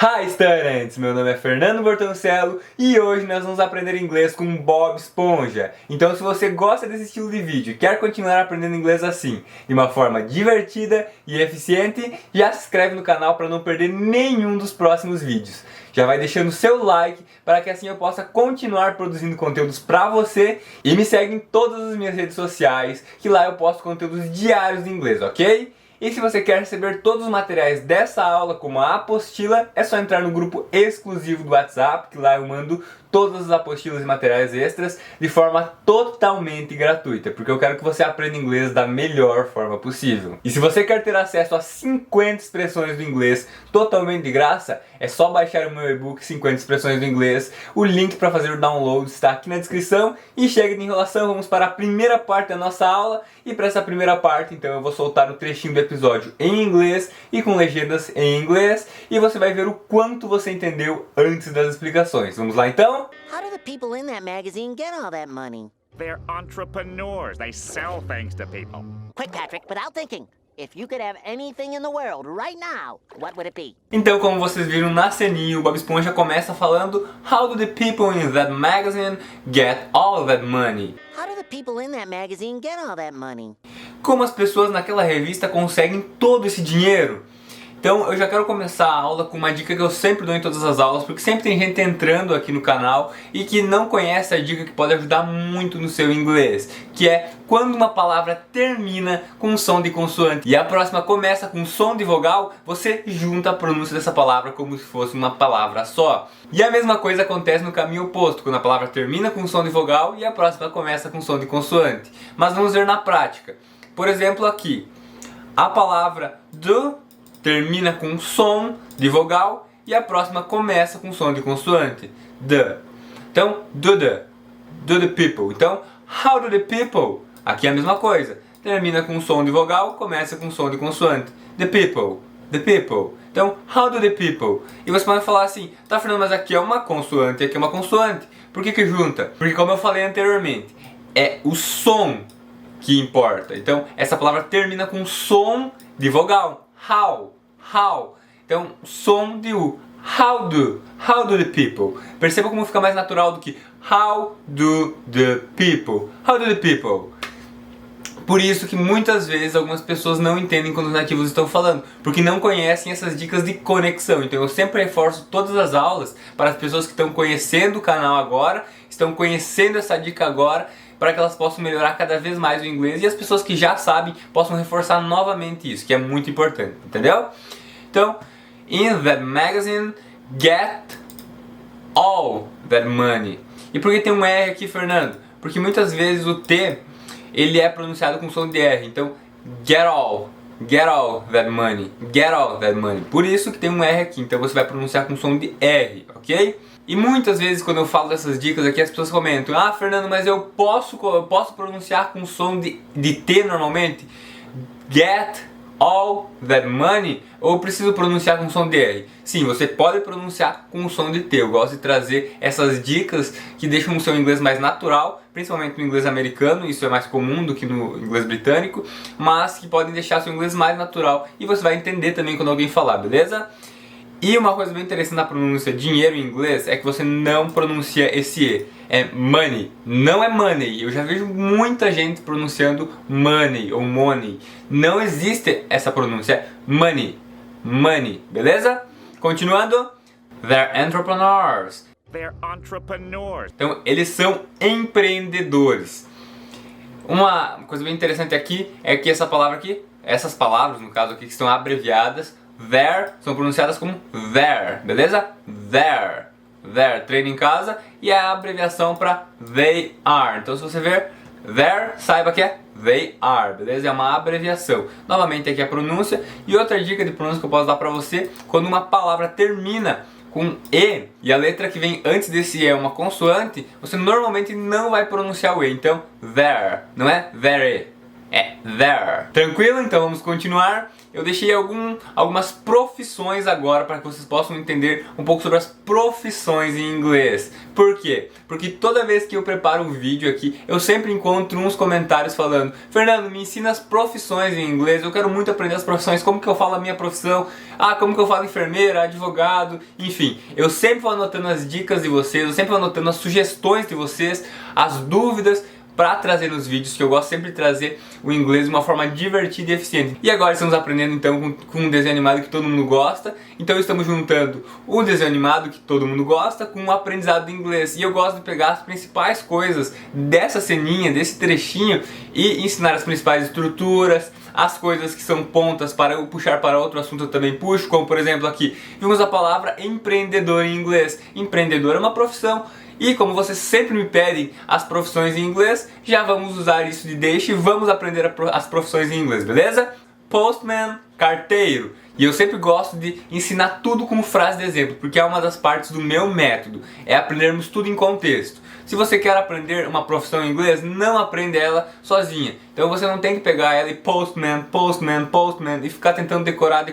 Hi students! Meu nome é Fernando Bortoncello e hoje nós vamos aprender inglês com Bob Esponja. Então se você gosta desse estilo de vídeo e quer continuar aprendendo inglês assim, de uma forma divertida e eficiente, já se inscreve no canal para não perder nenhum dos próximos vídeos. Já vai deixando seu like para que assim eu possa continuar produzindo conteúdos para você e me segue em todas as minhas redes sociais, que lá eu posto conteúdos diários de inglês, ok? E se você quer receber todos os materiais dessa aula, como a apostila, é só entrar no grupo exclusivo do WhatsApp, que lá eu mando todas as apostilas e materiais extras de forma totalmente gratuita, porque eu quero que você aprenda inglês da melhor forma possível. E se você quer ter acesso a 50 expressões do inglês totalmente de graça, é só baixar o meu e-book 50 expressões do inglês. O link para fazer o download está aqui na descrição. E chega de enrolação, vamos para a primeira parte da nossa aula. E para essa primeira parte, então, eu vou soltar um trechinho do episódio em inglês e com legendas em inglês, e você vai ver o quanto você entendeu antes das explicações. Vamos lá então? How do the people in that magazine get all that money? They're entrepreneurs. They sell things to people. Quick, Patrick, without thinking. If you could have anything in the world right now, what would it be? Então, como vocês viram na ceninha, o Bob Esponja começa falando: How do the people in that magazine get all that money? How do the people in that magazine get all that money? Como as pessoas naquela revista conseguem todo esse dinheiro? Então eu já quero começar a aula com uma dica que eu sempre dou em todas as aulas, porque sempre tem gente entrando aqui no canal e que não conhece a dica que pode ajudar muito no seu inglês, que é quando uma palavra termina com um som de consoante e a próxima começa com um som de vogal, você junta a pronúncia dessa palavra como se fosse uma palavra só. E a mesma coisa acontece no caminho oposto, quando a palavra termina com um som de vogal e a próxima começa com um som de consoante. Mas vamos ver na prática. Por exemplo, aqui, a palavra do termina com um som de vogal e a próxima começa com som de consoante. The. Então, do the people. Então, how do the people? Aqui é a mesma coisa. Termina com um som de vogal, começa com som de consoante. The people. The people. Então, how do the people? E você pode falar assim: tá, Fernando, mas aqui é uma consoante e aqui é uma consoante. Por que junta? Porque, como eu falei anteriormente, é o som que importa. Então, essa palavra termina com som de vogal. How. Então, som de U. How do the people. Perceba como fica mais natural do que how do the people. How do the people. Por isso que muitas vezes algumas pessoas não entendem quando os nativos estão falando, porque não conhecem essas dicas de conexão. Então eu sempre reforço todas as aulas para as pessoas que estão conhecendo o canal agora, estão conhecendo essa dica agora, para que elas possam melhorar cada vez mais o inglês, e as pessoas que já sabem possam reforçar novamente isso, que é muito importante, entendeu? Então, in that magazine, get all that money. E por que tem um R aqui, Fernando? Porque muitas vezes o T, ele é pronunciado com som de R, então get all that money, get all that money. Por isso que tem um R aqui, então você vai pronunciar com som de R, ok? E muitas vezes quando eu falo dessas dicas aqui, as pessoas comentam: ah, Fernando, mas eu posso pronunciar com som de T normalmente? Get all that money? Ou eu preciso pronunciar com som de R? Sim, você pode pronunciar com o som de T. Eu gosto de trazer essas dicas que deixam o seu inglês mais natural, principalmente no inglês americano, isso é mais comum do que no inglês britânico, mas que podem deixar seu inglês mais natural e você vai entender também quando alguém falar, beleza? E uma coisa bem interessante na pronúncia dinheiro em inglês é que você não pronuncia esse E. É money, não é money. Eu já vejo muita gente pronunciando money ou money. Não existe essa pronúncia, é money, beleza? Continuando, they're entrepreneurs. They're entrepreneurs. Então, eles são empreendedores. Uma coisa bem interessante aqui é que essa palavra aqui, essas palavras, no caso aqui, que estão abreviadas, there, são pronunciadas como there, beleza? There, treina em casa, e é a abreviação para they are. Então se você ver there, saiba que é they are, beleza? É uma abreviação. Novamente aqui a pronúncia. E outra dica de pronúncia que eu posso dar para você: quando uma palavra termina com E e a letra que vem antes desse E é uma consoante, você normalmente não vai pronunciar o E. Então there, não é there, é there. Tranquilo? Então vamos continuar. eu deixei algumas profissões agora para que vocês possam entender um pouco sobre as profissões em inglês. Por quê? Porque toda vez que eu preparo um vídeo aqui, eu sempre encontro uns comentários falando: Fernando, me ensina as profissões em inglês, eu quero muito aprender as profissões, como que eu falo a minha profissão, como que eu falo enfermeira, advogado, enfim. Eu sempre vou anotando as dicas de vocês, eu sempre vou anotando as sugestões de vocês, as dúvidas, para trazer nos vídeos, que eu gosto sempre de trazer o inglês de uma forma divertida e eficiente. E agora estamos aprendendo então com um desenho animado que todo mundo gosta, então estamos juntando um desenho animado que todo mundo gosta com um aprendizado de inglês. E eu gosto de pegar as principais coisas dessa ceninha, desse trechinho, e ensinar as principais estruturas, as coisas que são pontas para eu puxar para outro assunto eu também puxo, como por exemplo aqui, vimos a palavra empreendedor em inglês. Empreendedor é uma profissão. E como vocês sempre me pedem as profissões em inglês, já vamos usar isso de deixa e vamos aprender as profissões em inglês, beleza? Postman, carteiro. E eu sempre gosto de ensinar tudo como frase de exemplo, porque é uma das partes do meu método, é aprendermos tudo em contexto. Se você quer aprender uma profissão em inglês, não aprenda ela sozinha. Então você não tem que pegar ela e postman, postman, postman e ficar tentando decorar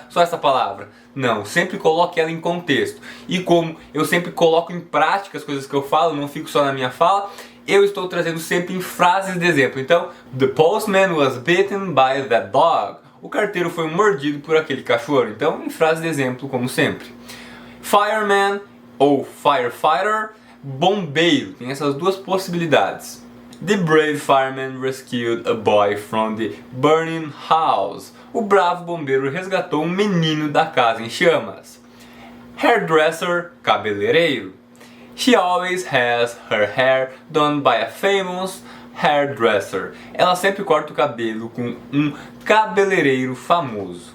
só essa palavra. Não, sempre coloque ela em contexto. E como eu sempre coloco em prática as coisas que eu falo, não fico só na minha fala, eu estou trazendo sempre em frases de exemplo. Então, the postman was bitten by that dog. O carteiro foi mordido por aquele cachorro. Então, em frase de exemplo, como sempre. Fireman ou firefighter, bombeiro. Tem essas duas possibilidades. The brave fireman rescued a boy from the burning house. O bravo bombeiro resgatou um menino da casa em chamas. Hairdresser, cabeleireiro. She always has her hair done by a famous hairdresser. Ela sempre corta o cabelo com um cabeleireiro famoso.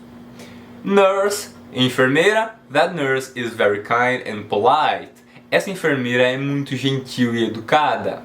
Nurse, enfermeira. That nurse is very kind and polite. Essa enfermeira é muito gentil e educada.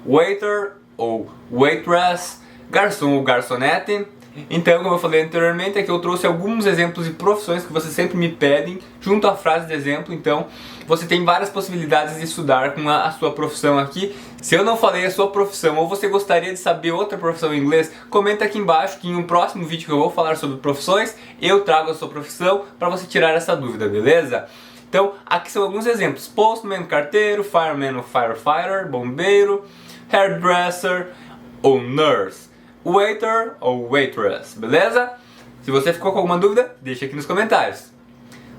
Waiter ou waitress, garçom ou garçonete. Então, como eu falei anteriormente, aqui eu trouxe alguns exemplos de profissões que vocês sempre me pedem, junto à frase de exemplo. Então, você tem várias possibilidades de estudar com a sua profissão aqui. Se eu não falei a sua profissão ou você gostaria de saber outra profissão em inglês, comenta aqui embaixo que em um próximo vídeo que eu vou falar sobre profissões, eu trago a sua profissão para você tirar essa dúvida, beleza? Então, aqui são alguns exemplos: postman, carteiro, fireman ou firefighter, bombeiro, hairdresser ou nurse, waiter ou waitress, beleza? Se você ficou com alguma dúvida, deixa aqui nos comentários.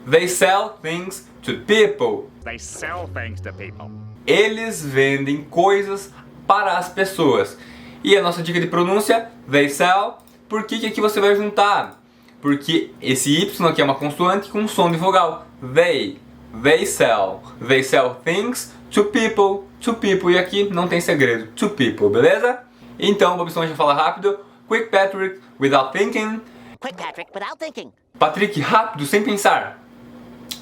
They sell things to people. They sell things to people. Eles vendem coisas para as pessoas. E a nossa dica de pronúncia, they sell. Por que aqui você vai juntar? Porque esse Y aqui é uma consoante com som de vogal. They sell things to people. To people, e aqui não tem segredo. To people, beleza? Então, Bob Esponja fala rápido. Quick Patrick, without thinking. Quick, Patrick, without thinking. Patrick, rápido, sem pensar.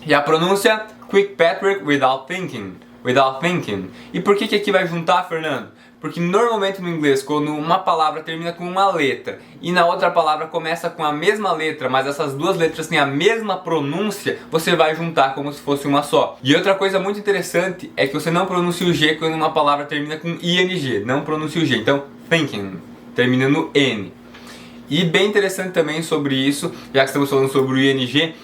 E a pronúncia, Quick Patrick, without thinking. Without thinking. E por que aqui vai juntar, Fernando? Porque normalmente no inglês, quando uma palavra termina com uma letra e na outra palavra começa com a mesma letra, mas essas duas letras têm a mesma pronúncia, você vai juntar como se fosse uma só. E outra coisa muito interessante é que você não pronuncia o G quando uma palavra termina com ING. Não pronuncia o G. Então, thinking, termina no N. E bem interessante também sobre isso, já que estamos falando sobre o ING,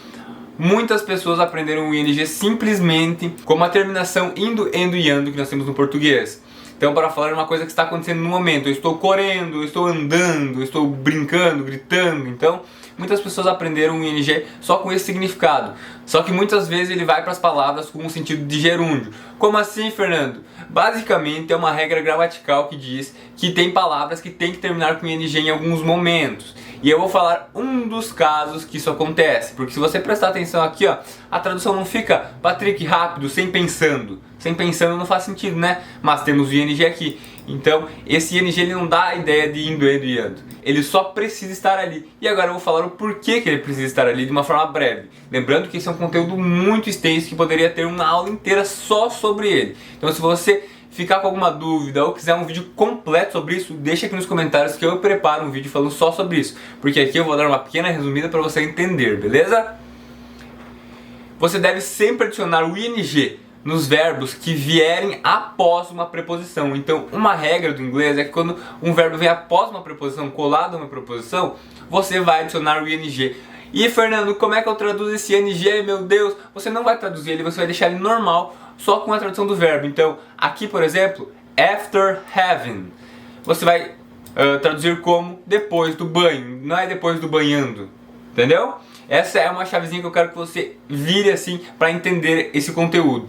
muitas pessoas aprenderam o ING simplesmente como a terminação indo, endo e ando que nós temos no português. Então, para falar uma coisa que está acontecendo no momento, eu estou correndo, eu estou andando, eu estou brincando, gritando. Então, muitas pessoas aprenderam o ING só com esse significado. Só que muitas vezes ele vai para as palavras com um sentido de gerúndio. Como assim, Fernando? Basicamente é uma regra gramatical que diz que tem palavras que tem que terminar com ING em alguns momentos. E eu vou falar um dos casos que isso acontece. Porque se você prestar atenção aqui, ó, a tradução não fica Patrick rápido, sem pensando. Sem pensando não faz sentido, né? Mas temos o ING aqui. Então, esse ING ele não dá a ideia de indo, endo e ando. Ele só precisa estar ali. E agora eu vou falar o porquê que ele precisa estar ali de uma forma breve. Lembrando que esse é um conteúdo muito extenso que poderia ter uma aula inteira só sobre ele. Então, se você ficar com alguma dúvida ou quiser um vídeo completo sobre isso, deixa aqui nos comentários que eu preparo um vídeo falando só sobre isso. Porque aqui eu vou dar uma pequena resumida para você entender, beleza? Você deve sempre adicionar o ING nos verbos que vierem após uma preposição. Então, uma regra do inglês é que quando um verbo vem após uma preposição, colado a uma preposição, você vai adicionar o ing. E Fernando, como é que eu traduzo esse ing? Meu Deus, você não vai traduzir ele, você vai deixar ele normal, só com a tradução do verbo. Então, aqui, por exemplo, after having, você vai traduzir como depois do banho, não é depois do banhando, entendeu? Essa é uma chavezinha que eu quero que você vire assim para entender esse conteúdo.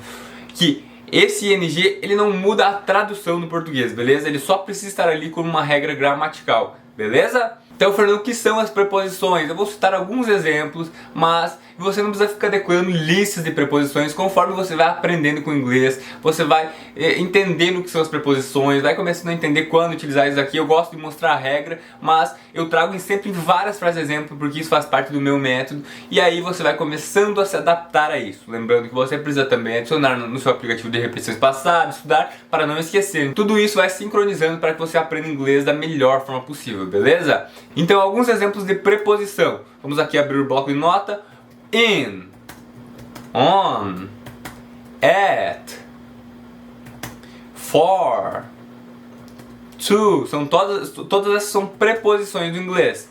Que esse ing, ele não muda a tradução no português, beleza? Ele só precisa estar ali como uma regra gramatical, beleza? Então, Fernando, o que são as preposições? Eu vou citar alguns exemplos, mas você não precisa ficar decorando listas de preposições. Conforme você vai aprendendo com o inglês, você vai entendendo o que são as preposições, vai começando a entender quando utilizar isso aqui. Eu gosto de mostrar a regra, mas eu trago sempre várias frases exemplo, porque isso faz parte do meu método. E aí você vai começando a se adaptar a isso. Lembrando que você precisa também adicionar no seu aplicativo de repetições passadas, estudar, para não esquecer. Tudo isso vai sincronizando para que você aprenda inglês da melhor forma possível, beleza? Então, alguns exemplos de preposição. Vamos aqui abrir o bloco de nota. In, on, at, for, to. Todas essas são preposições do inglês.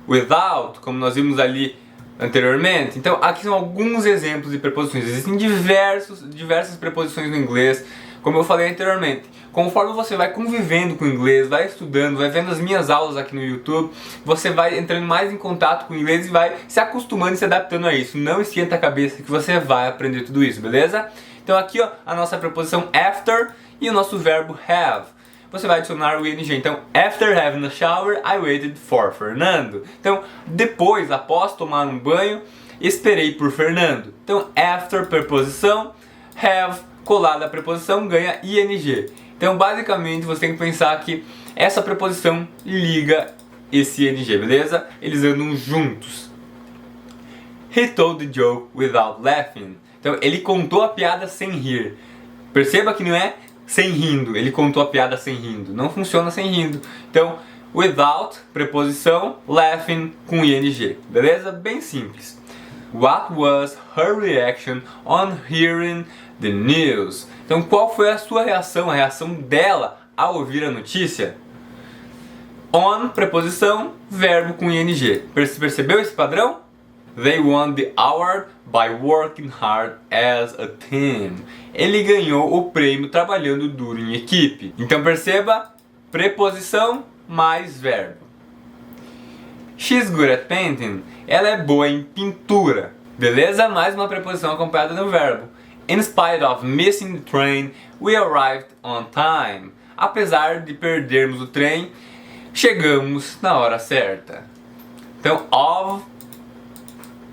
Without, como nós vimos ali anteriormente. Então, aqui são alguns exemplos de preposições. Existem diversas preposições no inglês, como eu falei anteriormente. Conforme você vai convivendo com o inglês, vai estudando, vai vendo as minhas aulas aqui no YouTube, você vai entrando mais em contato com o inglês e vai se acostumando e se adaptando a isso. Não esquenta a cabeça que você vai aprender tudo isso, beleza? Então aqui, ó, a nossa preposição after e o nosso verbo have. Você vai adicionar o ing. Então, after having a shower, I waited for Fernando. Então, depois, após tomar um banho, esperei por Fernando. Então, after preposição, have colada a preposição ganha ing. Então, basicamente, você tem que pensar que essa preposição liga esse ing, beleza? Eles andam juntos. He told the joke without laughing. Então, ele contou a piada sem rir. Perceba que não é sem rindo, ele contou a piada sem rindo. Não funciona sem rindo. Então, without, preposição, laughing com ing, beleza? Bem simples. What was her reaction on hearing the news? Então, qual foi a sua reação, a reação dela ao ouvir a notícia? On, preposição, verbo com ing. Percebeu esse padrão? They won the award by working hard as a team. Ele ganhou o prêmio trabalhando duro em equipe. Então perceba, preposição mais verbo. She's good at painting. Ela é boa em pintura. Beleza? Mais uma preposição acompanhada do verbo. In spite of missing the train, we arrived on time. Apesar de perdermos o trem, chegamos na hora certa. Então, of,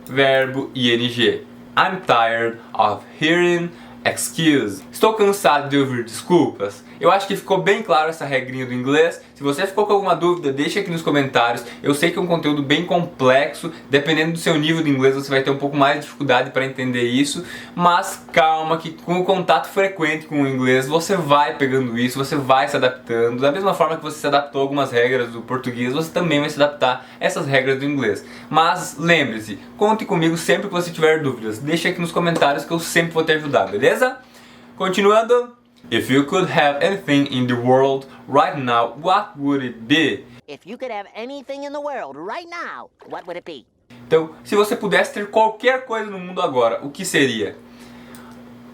verbo ing. I'm tired of hearing excuse. Estou cansado de ouvir desculpas. Eu acho que ficou bem claro essa regrinha do inglês. Se você ficou com alguma dúvida, deixa aqui nos comentários. Eu sei que é um conteúdo bem complexo. Dependendo do seu nível de inglês, você vai ter um pouco mais de dificuldade para entender isso. Mas calma, que com o contato frequente com o inglês, você vai pegando isso, você vai se adaptando. Da mesma forma que você se adaptou a algumas regras do português, você também vai se adaptar a essas regras do inglês. Mas lembre-se, conte comigo sempre que você tiver dúvidas. Deixa aqui nos comentários que eu sempre vou te ajudar, beleza? Continuando. If you could have anything in the world right now, what would it be? If you could have anything in the world right now, what would it be? Então, se você pudesse ter qualquer coisa no mundo agora, o que seria?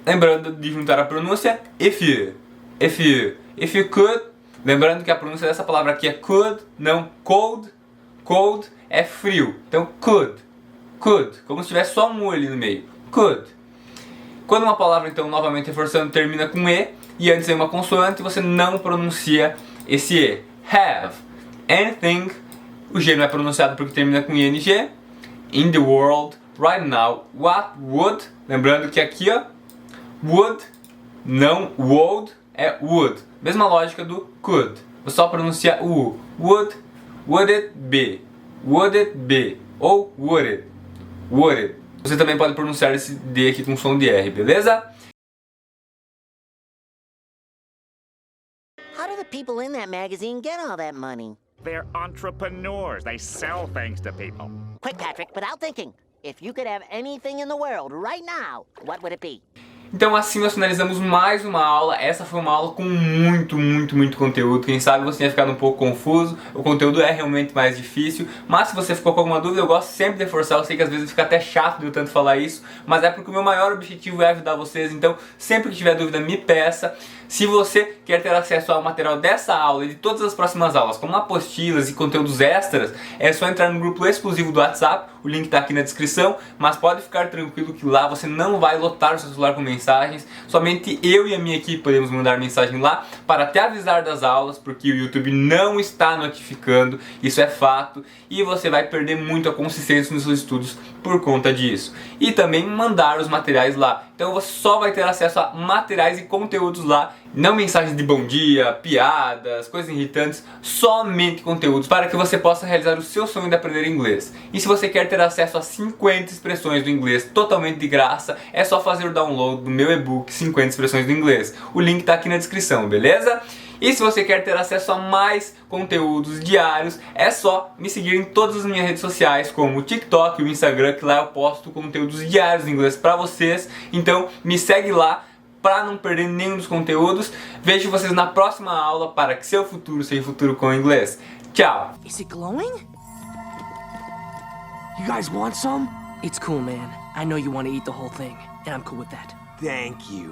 Lembrando de juntar a pronúncia if you could, lembrando que a pronúncia dessa palavra aqui é could, não cold. Cold é frio. Então, could, como se tivesse só um U ali no meio. Could. Quando uma palavra, então, novamente reforçando, termina com E e antes vem uma consoante, você não pronuncia esse E. Have. Anything, o G não é pronunciado porque termina com ING. In the world, right now, what would, lembrando que aqui, ó, would, não would, é would. Mesma lógica do could. Você só pronuncia o U. Would it be? Would it be? Ou would it? Would it. Você também pode pronunciar esse D aqui com som de R, beleza? How do the people in that magazine get all that money? They're entrepreneurs. They sell things to people. Quick, Patrick, without thinking. If you could have anything in the world right now, what would it be? Então assim nós finalizamos mais uma aula. Essa foi uma aula com muito conteúdo. Quem sabe você tenha ficado um pouco confuso. O conteúdo é realmente mais difícil, mas se você ficou com alguma dúvida, eu gosto sempre de reforçar. Eu sei que às vezes fica até chato de eu tanto falar isso, mas é porque o meu maior objetivo é ajudar vocês. Então sempre que tiver dúvida, me peça. Se você quer ter acesso ao material dessa aula e de todas as próximas aulas, como apostilas e conteúdos extras, é só entrar no grupo exclusivo do WhatsApp, o link está aqui na descrição, mas pode ficar tranquilo que lá você não vai lotar o seu celular com mensagens, somente eu e a minha equipe podemos mandar mensagem lá para te avisar das aulas, porque o YouTube não está notificando, isso é fato, e você vai perder muito a consistência nos seus estudos por conta disso. E também mandar os materiais lá, então você só vai ter acesso a materiais e conteúdos lá, não mensagens de bom dia, piadas, coisas irritantes, somente conteúdos para que você possa realizar o seu sonho de aprender inglês. E se você quer ter acesso a 50 expressões do inglês totalmente de graça, é só fazer o download do meu e-book 50 expressões do inglês. O link está aqui na descrição, beleza? E se você quer ter acesso a mais conteúdos diários, é só me seguir em todas as minhas redes sociais, como o TikTok e o Instagram, que lá eu posto conteúdos diários em inglês para vocês. Então me segue lá para não perder nenhum dos conteúdos. Vejo vocês na próxima aula para que seu futuro seja futuro com inglês. Tchau! Is it glowing? You guys want some? It's cool, man. I know you want to eat the whole thing, and I'm cool with that. Thank you.